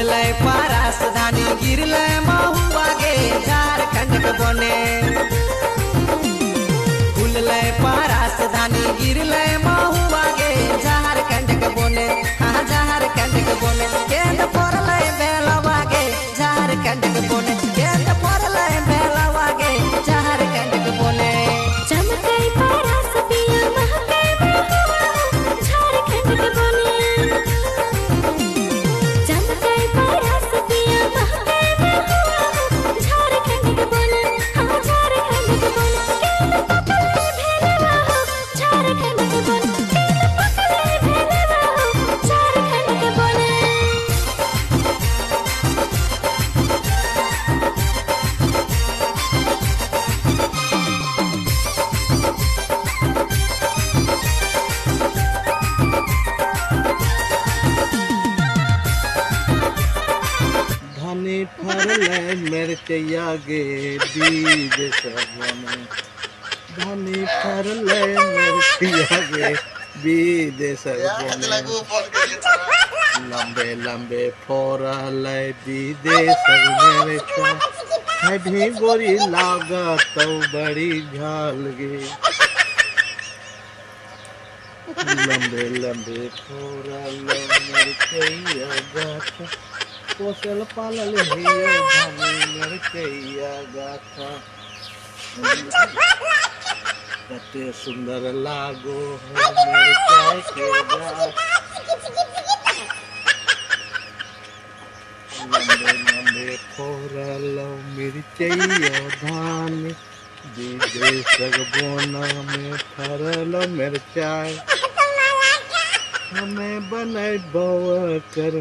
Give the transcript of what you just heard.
फूलले पारस धानी गिरले महुआ गे झारखंड के बने फूलले पारस धानी गिरले महुआ गे झारखंड के बने हाँ झारखंड के बने केंद्र पड़ले बेलवा गे झारखंड के बने केंद्र पड़ले बेलवा गे झारखंड के बने चमके पारस पिया महके महुआ झारखंड के बने चमके पारस पिया महके महुआ झारखंड के बने हाँ झारखंड के बने केंद्र पकड़ले भेलवा हो झारखंड के बने केंद्र पकड़ले भेलवा हो झारखंड के बने धनी फरले मिर्चैया गे बीज सबने धनी फरले मिर्चैया गे बीज सबने लंबे लंबे फोरले बीजे सबने है भी गोरी लागत तो बड़ी झाल गे लंबे लंबे फोरले मिर्चैया गाथा कोसल पालल हियो धनी मिर्चैया गाथा कते सुंदर लागो है मिर्चाई के गाछ लंबे लंबे फोरल मिर्चैया धान बीजे सगबोना में फरल मिर्चाई हमें बनाई बवा कर